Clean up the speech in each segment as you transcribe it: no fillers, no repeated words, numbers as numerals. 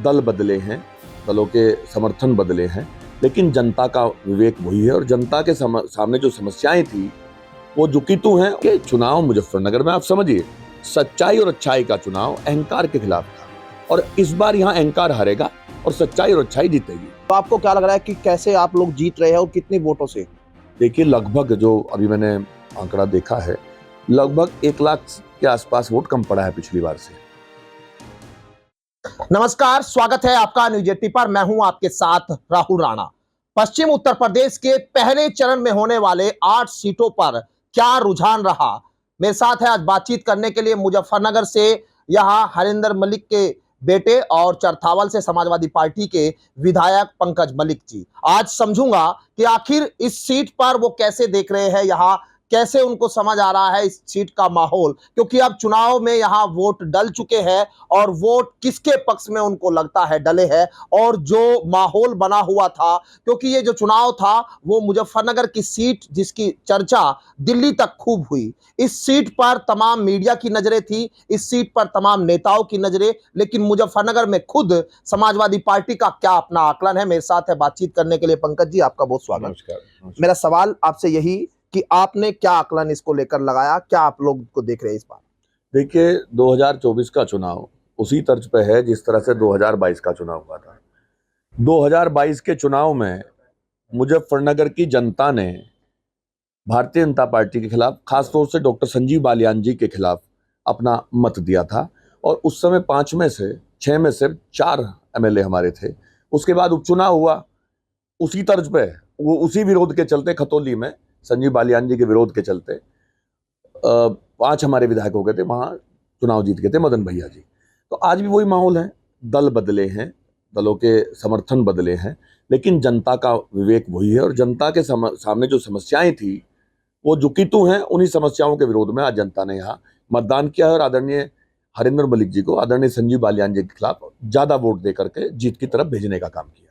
दल बदले हैं, दलों के समर्थन बदले हैं, लेकिन जनता का विवेक वही है और जनता के सामने जो समस्याएं थी वो झुकी तो हैं कि चुनाव मुजफ्फरनगर में आप समझिए सच्चाई और अच्छाई का चुनाव अहंकार के खिलाफ था और इस बार यहाँ अहंकार हारेगा और सच्चाई और अच्छाई जीतेगी। तो आपको क्या लग रहा है कि कैसे आप लोग जीत रहे हैं और कितने वोटों से? देखिए, लगभग जो अभी मैंने आंकड़ा देखा है, लगभग 1 लाख के आसपास वोट कम पड़ा है पिछली बार से। नमस्कार, स्वागत है आपका न्यूज 80 पर। मैं हूं आपके साथ राहुल राणा। पश्चिम उत्तर प्रदेश के पहले चरण में होने वाले 8 सीटों पर क्या रुझान रहा, मेरे साथ है आज बातचीत करने के लिए मुजफ्फरनगर से यहां हरिंदर मलिक के बेटे और चरथावल से समाजवादी पार्टी के विधायक पंकज मलिक जी। आज समझूंगा कि आखिर इस सीट पर वो कैसे देख रहे हैं, यहाँ कैसे उनको समझ आ रहा है इस सीट का माहौल, क्योंकि अब चुनाव में यहाँ वोट डल चुके हैं और वोट किसके पक्ष में उनको लगता है डले हैं। और जो माहौल बना हुआ था, क्योंकि ये जो चुनाव था वो मुजफ्फरनगर की सीट जिसकी चर्चा दिल्ली तक खूब हुई, इस सीट पर तमाम मीडिया की नजरें थी, इस सीट पर तमाम नेताओं की नजरें, लेकिन मुजफ्फरनगर में खुद समाजवादी पार्टी का क्या अपना आकलन है। मेरे साथ है बातचीत करने के लिए पंकज जी, आपका बहुत स्वागत। नमस्कार। मेरा सवाल आपसे यही कि आपने क्या आकलन इसको लेकर लगाया, क्या आप लोग को देख रहे हैं इस बार? देखिए, 2024 का चुनाव उसी तर्ज पे है जिस तरह से 2022 का चुनाव हुआ था। 2022 के चुनाव में मुजफ्फरनगर की जनता ने भारतीय जनता पार्टी के खिलाफ, खासतौर से डॉक्टर संजीव बालियान जी के खिलाफ अपना मत दिया था और उस समय 5 में से 6 में से 4 एमएलए हमारे थे। उसके बाद उपचुनाव हुआ, उसी तर्ज पे वो उसी विरोध के चलते खतौली में संजीव बालियान जी के विरोध के चलते 5 हमारे विधायक हो गए थे, वहां चुनाव जीत गए थे मदन भैया जी। तो आज भी वही माहौल है, दल बदले हैं, दलों के समर्थन बदले हैं, लेकिन जनता का विवेक वही है और जनता के सामने जो समस्याएं थी वो झुकी तो हैं। उन्हीं समस्याओं के विरोध में आज जनता ने यहाँ मतदान किया है और आदरणीय हरिंदर मलिक जी को, आदरणीय संजीव बालियान जी के खिलाफ ज्यादा वोट दे करके जीत की तरफ भेजने का काम किया।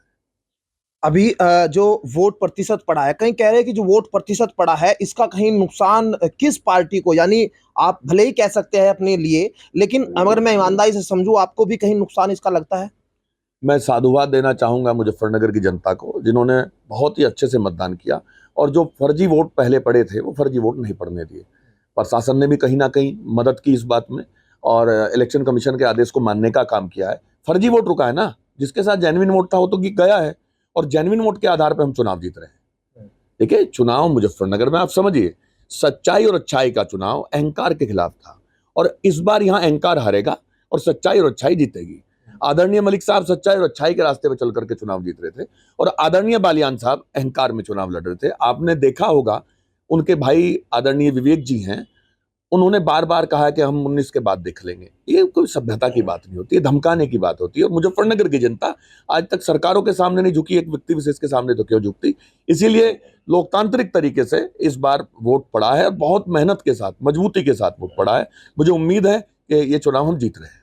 अभी जो वोट प्रतिशत पड़ा है, कहीं कह रहे हैं कि जो वोट प्रतिशत पड़ा है इसका कहीं नुकसान किस पार्टी को, यानी आप भले ही कह सकते हैं अपने लिए, लेकिन अगर मैं ईमानदारी से समझूं आपको भी कहीं नुकसान इसका लगता है? मैं साधुवाद देना चाहूंगा मुजफ्फरनगर की जनता को, जिन्होंने बहुत ही अच्छे से मतदान किया और जो फर्जी वोट पहले पड़े थे वो फर्जी वोट नहीं पड़ने दिए। प्रशासन ने भी कहीं ना कहीं मदद की इस बात में और इलेक्शन कमीशन के आदेश को मानने का काम किया है। फर्जी वोट रुका है ना, जिसके साथ जेन्युइन वोट था वो तो गया है और जेन्युइन वोट के आधार पर हम चुनाव जीत रहे हैं। देखिए, चुनाव मुजफ्फरनगर में आप समझिए सच्चाई और अच्छाई का चुनाव अहंकार के खिलाफ था और इस बार यहाँ अहंकार हारेगा और सच्चाई और अच्छाई जीतेगी। आदरणीय मलिक साहब सच्चाई और अच्छाई के रास्ते पर चल करके चुनाव जीत रहे थे और आदरणीय बालियान साहब अहंकार में चुनाव लड़ रहे थे। आपने देखा होगा उनके भाई आदरणीय विवेक जी हैं, उन्होंने बार बार कहा कि हम 19 के बाद देख लेंगे। ये कोई सभ्यता की बात नहीं होती, ये धमकाने की बात होती है। और मुजफ्फरनगर की जनता आज तक सरकारों के सामने नहीं झुकी, एक व्यक्ति विशेष के सामने तो क्यों झुकती। इसीलिए लोकतांत्रिक तरीके से इस बार वोट पड़ा है और बहुत मेहनत के साथ, मजबूती के साथ वोट पड़ा है। मुझे उम्मीद है कि ये चुनाव हम जीत रहे हैं।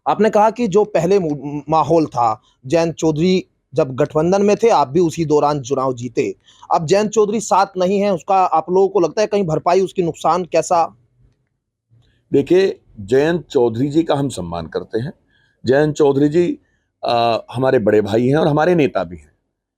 आपने कहा कि जो पहले माहौल था, जयंत चौधरी जब गठबंधन में थे आप भी उसी दौरान चुनाव जीते, अब जयंत चौधरी साथ नहीं है, उसका आप लोगों को लगता है कहीं भरपाई, उसकी नुकसान कैसा? देखिए, जयंत चौधरी जी का हम सम्मान करते हैं। जयंत चौधरी जी हमारे बड़े भाई हैं और हमारे नेता भी हैं।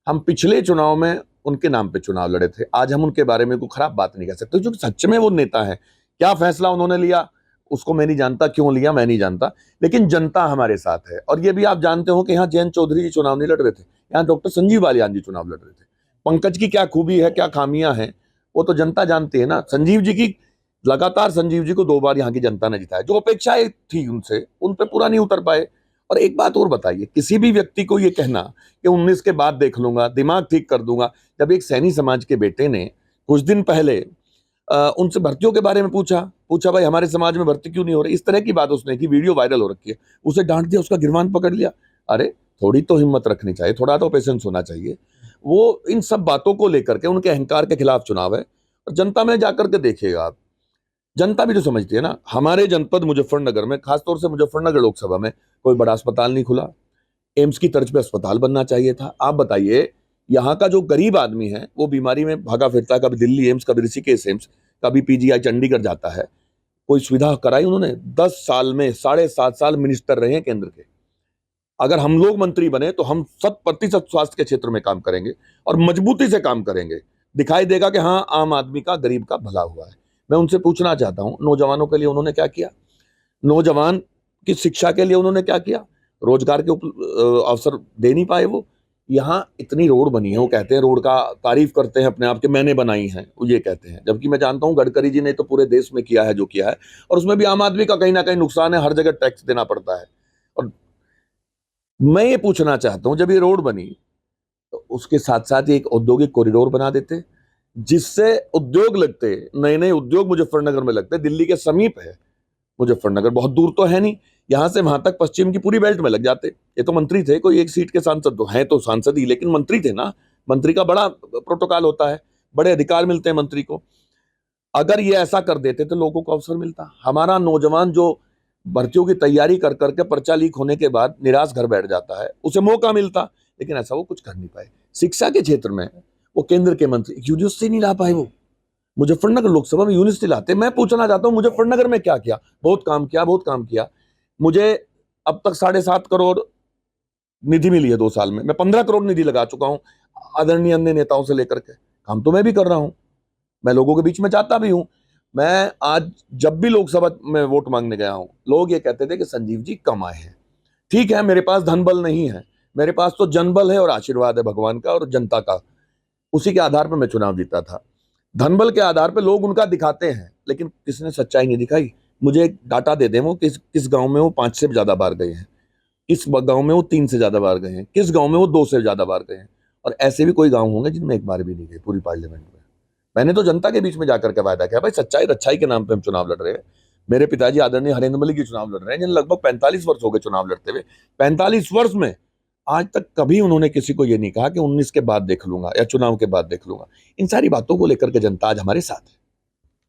हम पिछले चुनाव में उनके नाम पे चुनाव लड़े थे। आज हम उनके बारे में कोई खराब बात नहीं कह सकते, क्योंकि सच में वो नेता है। क्या फैसला उन्होंने लिया उसको मैं नहीं जानता, क्यों लिया मैं नहीं जानता, लेकिन जनता हमारे साथ है। और ये भी आप जानते हो कि यहाँ जयंत चौधरी जी चुनाव नहीं लड़ रहे थे, यहाँ डॉक्टर संजीव बालियान जी चुनाव लड़ रहे थे। पंकज की क्या खूबी है, क्या खामियां हैं, वो तो जनता जानती है ना। संजीव जी की लगातार, संजीव जी को 2 बार यहाँ की जनता ने जिताया। जो अपेक्षाएं थी उनसे, उन पे पूरा नहीं उतर पाए। और एक बात और बताइए, किसी भी व्यक्ति को ये कहना कि 19 के बाद देख लूंगा, दिमाग ठीक कर दूंगा, जब एक सैनी समाज के बेटे ने कुछ दिन पहले उनसे भर्तियों के बारे में पूछा भाई हमारे समाज में भर्ती क्यों नहीं हो रही, इस तरह की बात उसने की, वीडियो वायरल हो रखी है, उसे डांट दिया, उसका गिरवान पकड़ लिया। अरे थोड़ी तो हिम्मत रखनी चाहिए, थोड़ा तो पेशेंस होना चाहिए। वो इन सब बातों को लेकर के उनके अहंकार के खिलाफ चुनाव है और जनता में जाकर के देखिएगा आप, जनता भी तो समझती है ना। हमारे जनपद मुजफ्फरनगर में, खासतौर से मुजफ्फरनगर लोकसभा में कोई बड़ा अस्पताल नहीं खुला, एम्स की तर्ज पे अस्पताल बनना चाहिए था। आप बताइए, यहाँ का जो गरीब आदमी है वो बीमारी में भागा फिरता है, कभी दिल्ली एम्स, कभी ऋषिकेश एम्स, कभी पीजीआई चंडीगढ़ जाता है। कोई सुविधा कराई उन्होंने? 10 साल में 7.5 साल मिनिस्टर रहे हैं केंद्र के, अगर हम लोग मंत्री बने तो हम 100% स्वास्थ्य के क्षेत्र में काम करेंगे और मजबूती से काम करेंगे। दिखाई देगा कि हाँ, आम आदमी का, गरीब का भला हुआ है। मैं उनसे पूछना चाहता हूं, नौजवानों के लिए उन्होंने क्या किया? नौजवान की शिक्षा के लिए उन्होंने क्या किया? रोजगार के अवसर दे नहीं पाए वो। यहाँ इतनी रोड बनी है, वो कहते हैं, रोड का तारीफ करते हैं अपने आप के, मैंने बनाई है, वो ये कहते हैं। जबकि मैं जानता हूं गडकरी जी ने तो पूरे देश में किया है जो किया है, और उसमें भी आम आदमी का कहीं ना कहीं नुकसान है, हर जगह टैक्स देना पड़ता है। और मैं ये पूछना चाहता हूं, जब ये रोड बनी तो उसके साथ साथ एक औद्योगिक कॉरिडोर बना देते, जिससे उद्योग लगते, नए नए उद्योग मुजफ्फरनगर में लगते। दिल्ली के समीप है मुजफ्फरनगर, बहुत दूर तो है नहीं, यहां से वहां तक पश्चिम की पूरी बेल्ट में लग जाते। ये तो मंत्री थे, कोई एक सीट के सांसद तो हैं, तो सांसद ही, लेकिन मंत्री थे ना। मंत्री का बड़ा प्रोटोकॉल होता है, बड़े अधिकार मिलते हैं मंत्री को। अगर ये ऐसा कर देते तो लोगों को अवसर मिलता। हमारा नौजवान जो भर्तियों की तैयारी कर करके पर्चा लीक होने के बाद निराश घर बैठ जाता है, उसे मौका मिलता, लेकिन ऐसा वो कुछ कर नहीं पाए। शिक्षा के क्षेत्र में वो केंद्र के मंत्री यूनिवर्सिटी नहीं ला पाए, वो मुजफ्फरनगर लोकसभा में यूनिवर्सिटी लाते। मैं पूछना चाहता हूं मुजफ्फरनगर में क्या किया? बहुत काम किया, बहुत काम किया। मुझे अब तक 7.5 करोड़ निधि मिली है 2 साल में। मैं 15 करोड़ निधि लगा चुका हूं, आदरणीय अन्य नेताओं से लेकर के। काम तो मैं भी कर रहा हूं, मैं लोगों के बीच में जाता भी हूं। मैं आज जब भी लोकसभा में वोट मांगने गया हूं, लोग ये कहते थे कि संजीव जी कम आए हैं। ठीक है, मेरे पास धन बल नहीं है, मेरे पास तो जनबल है और आशीर्वाद है भगवान का और जनता का। उसी के आधार पर मैं चुनाव जीता था। धनबल के आधार पर लोग उनका दिखाते हैं, लेकिन किसने सच्चाई नहीं दिखाई। मुझे एक डाटा दे दें, वो किस गांव में वो 5 से ज्यादा बार गए हैं, किस गांव में वो 3 से ज्यादा बार गए हैं, किस गांव में वो 2 से ज्यादा बार गए हैं। और ऐसे भी कोई गांव होंगे जिनमें एक बार भी नहीं गए पूरी पार्लियामेंट में। मैंने तो जनता के बीच में जाकर के वायदा किया, भाई सच्चाई अच्छाई के नाम पे हम चुनाव लड़ रहे हैं। मेरे पिताजी आदरणीय हरेंद्र मलिक जी चुनाव लड़ रहे हैं, जिन्हें लगभग 45 वर्ष हो गए चुनाव लड़ते हुए। 45 वर्ष में आज तक कभी उन्होंने किसी को ये नहीं कहा कि 19 के बाद देख लूंगा या चुनाव के बाद देख लूंगा। इन सारी बातों को लेकर के जनता आज हमारे साथ है।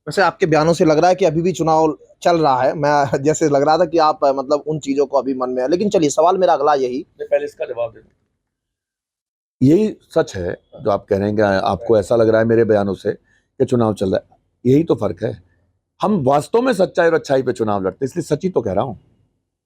वैसे आपके बयानों से लग रहा है कि अभी भी चुनाव चल रहा है। मैं जैसे लग रहा था कि आप मतलब उन चीजों को अभी मन में है। लेकिन चलिए, सवाल मेरा अगला यही, मैं पहले इसका जवाब दे दूं। यही सच है जो आप कह रहे हैं कि आपको ऐसा लग रहा है मेरे बयानों से कि चुनाव चल रहा है। यही तो फर्क है। हम वास्तव में सच्चाई और अच्छाई पे चुनाव लड़ते, इसलिए सच ही तो कह रहा हूं।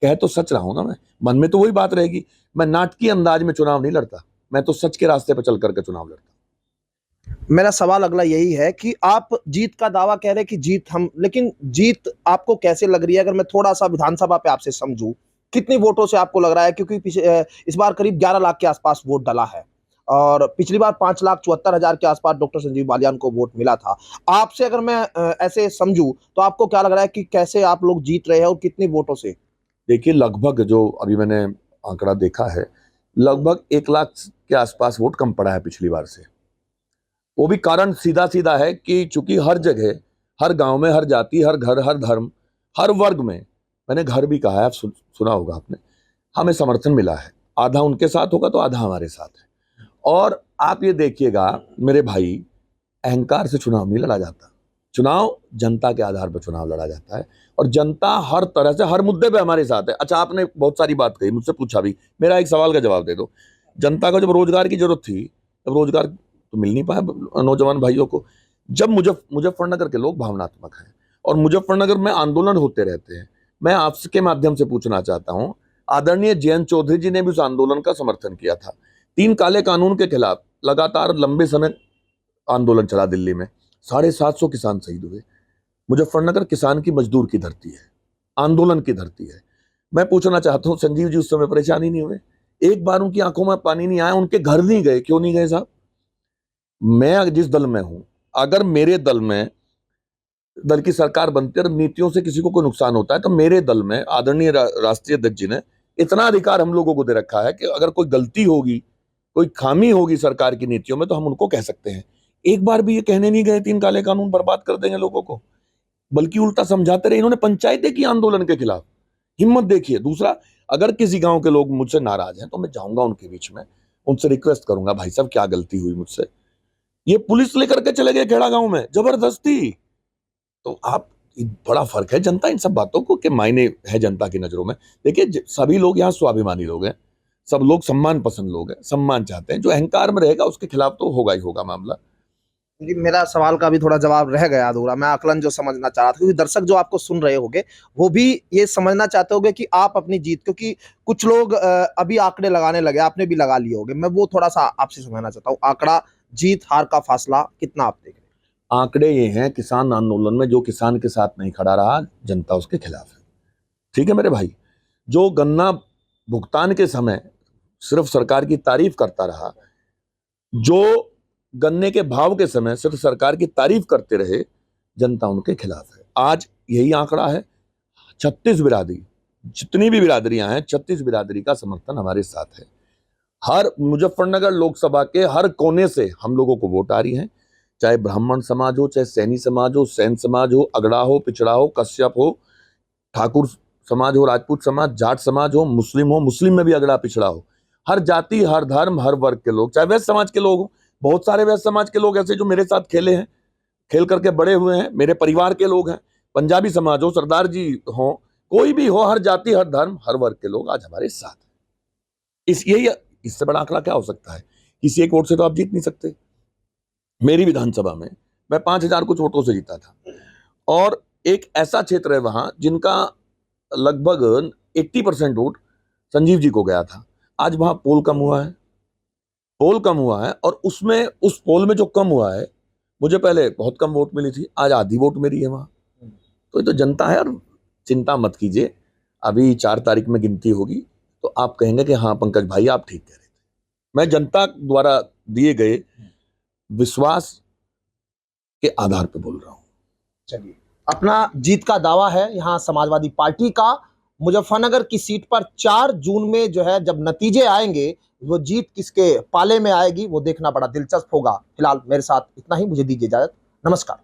कह तो सच रहा हूं ना, मैं मन में तो वही बात रहेगी। मैं नाटकीय अंदाज में चुनाव नहीं लड़ता, मैं तो सच के रास्ते पर चल करके चुनाव लड़ता। मेरा सवाल अगला यही है कि आप जीत का दावा कह रहे हैं कि जीत हम, लेकिन जीत आपको कैसे लग रही है? अगर मैं थोड़ा सा विधानसभा पे आपसे समझूं, कितनी वोटों से आपको लग रहा है? क्योंकि इस बार करीब 11 लाख के आसपास वोट डला है और पिछली बार 5,74,000 के आसपास डॉक्टर संजीव बालियान को वोट मिला था। आपसे अगर मैं ऐसे समझूं तो आपको क्या लग रहा है कि कैसे आप लोग जीत रहे हैं और कितनी वोटों से? देखिए, लगभग जो अभी मैंने आंकड़ा देखा है, लगभग 1 लाख के आसपास वोट कम पड़ा है पिछली बार से। वो भी कारण सीधा सीधा है कि चूंकि हर जगह, हर गांव में, हर जाति, हर घर, हर धर्म, हर वर्ग में, मैंने घर भी कहा है, आप सुना होगा आपने, हमें समर्थन मिला है। आधा उनके साथ होगा तो आधा हमारे साथ है। और आप ये देखिएगा मेरे भाई, अहंकार से चुनाव नहीं लड़ा जाता। चुनाव जनता के आधार पर चुनाव लड़ा जाता है, और जनता हर तरह से हर मुद्दे पे हमारे साथ है। अच्छा, आपने बहुत सारी बात कही, मुझसे पूछा भी, मेरा एक सवाल का जवाब दे दो। जनता को जब रोजगार की जरूरत थी, तब रोजगार तो मिल नहीं पाया नौजवान भाइयों को। जब मुजफ्फरनगर के लोग भावनात्मक हैं और मुजफ्फरनगर में आंदोलन होते रहते हैं। मैं आपके माध्यम से पूछना चाहता हूं, आदरणीय जयंत चौधरी जी ने भी उस आंदोलन का समर्थन किया था। 3 काले कानून के खिलाफ लगातार लंबे समय आंदोलन चला दिल्ली में, 750 किसान शहीद हुए। मुजफ्फरनगर किसान की, मजदूर की धरती है, आंदोलन की धरती है। मैं पूछना चाहता हूं, संजीव जी उस समय परेशानी नहीं हुए? एक बार उनकी आंखों में पानी नहीं आया? उनके घर नहीं गए? क्यों नहीं गए साहब? मैं जिस दल में हूं, अगर मेरे दल में, दल की सरकार बनती है और नीतियों से किसी को कोई नुकसान होता है, तो मेरे दल में आदरणीय राष्ट्रीय अध्यक्ष जी ने इतना अधिकार हम लोगों को दे रखा है कि अगर कोई गलती होगी, कोई खामी होगी सरकार की नीतियों में, तो हम उनको कह सकते हैं। एक बार भी ये कहने नहीं गए 3 काले कानून बर्बाद कर देंगे लोगों को, बल्कि उल्टा समझाते रहे। इन्होंने पंचायतें की आंदोलन के खिलाफ, हिम्मत देखिए। दूसरा, अगर किसी गांव के लोग मुझसे नाराज हैं तो मैं जाऊंगा उनके बीच में, उनसे रिक्वेस्ट करूंगा, भाई साहब क्या गलती हुई मुझसे? ये पुलिस लेकर के चले गए खेड़ा गांव में जबरदस्ती। तो आप, बड़ा फर्क है जनता इन सब बातों को के मायने है जनता की नजरों में। देखिए, सभी लोग यहाँ स्वाभिमानी लोग हैं, सब लोग सम्मान पसंद लोग हैं, सम्मान चाहते हैं। जो अहंकार में रहेगा उसके खिलाफ तो होगा ही होगा मामला। जी, मेरा सवाल का भी थोड़ा जवाब रह गया अधूरा। मैं आकलन जो समझना चाह रहा था, क्योंकि दर्शक जो आपको सुन रहे होंगे, वो भी ये समझना चाहते होंगे कि आप अपनी जीत, क्योंकि कुछ लोग अभी आंकड़े लगाने लगे, आपने भी लगा लिए होंगे। मैं वो थोड़ा-सा आपसे समझना चाहता हूँ। आंकड़ा जीत-हार का फासला कितना आप देख रहे हैं? आंकड़े ये हैं, किसान आंदोलन में जो किसान के साथ नहीं खड़ा रहा, जनता उसके खिलाफ है। ठीक है मेरे भाई, जो गन्ना भुगतान के समय सिर्फ सरकार की तारीफ करता रहा, जो गन्ने के भाव के समय सिर्फ सरकार की तारीफ करते रहे, जनता उनके खिलाफ है। आज यही आंकड़ा है। 36 बिरादरी, जितनी भी बिरादरियां हैं, 36 बिरादरी का समर्थन हमारे साथ है। हर मुजफ्फरनगर लोकसभा के हर कोने से हम लोगों को वोट आ रही है, चाहे ब्राह्मण समाज हो, चाहे सैनी समाज हो, सैन समाज हो, अगड़ा हो, पिछड़ा हो, कश्यप हो, ठाकुर समाज हो, राजपूत समाज, जाट समाज हो, मुस्लिम में भी अगड़ा पिछड़ा हो, हर जाति, हर धर्म, हर वर्ग के लोग, चाहे वैश्य समाज के लोग हो। बहुत सारे वैश्य समाज के लोग ऐसे जो मेरे साथ खेले हैं, खेल करके बड़े हुए हैं, मेरे परिवार के लोग हैं। पंजाबी समाज हो, सरदार जी हो, कोई भी हो, हर जाति, हर धर्म, हर वर्ग के लोग आज हमारे साथ हैं। यही, इससे बड़ा आंकड़ा क्या हो सकता है? किसी एक वोट से तो आप जीत नहीं सकते। मेरी विधानसभा में मैं 5,000 कुछ वोटों से जीता था, और एक ऐसा क्षेत्र है वहां जिनका लगभग 80% वोट संजीव जी को गया था। आज वहां पोल कम हुआ है, पोल कम हुआ है, और उसमें, उस पोल में जो कम हुआ है, मुझे पहले बहुत कम वोट मिली थी, आज आधी वोट मेरी है वहां। तो ये तो जनता है, और चिंता मत कीजिए, अभी 4 तारीख में गिनती होगी, तो आप कहेंगे कि हाँ पंकज भाई आप ठीक कह रहे थे। मैं जनता द्वारा दिए गए विश्वास के आधार पर बोल रहा हूं। चलिए, अपना जीत का दावा है यहाँ समाजवादी पार्टी का। मुजफ्फरनगर की सीट पर 4 जून में जो है जब नतीजे आएंगे, वो जीत किसके पाले में आएगी वो देखना बड़ा दिलचस्प होगा। फिलहाल मेरे साथ इतना ही, मुझे दीजिए इजाजत। नमस्कार।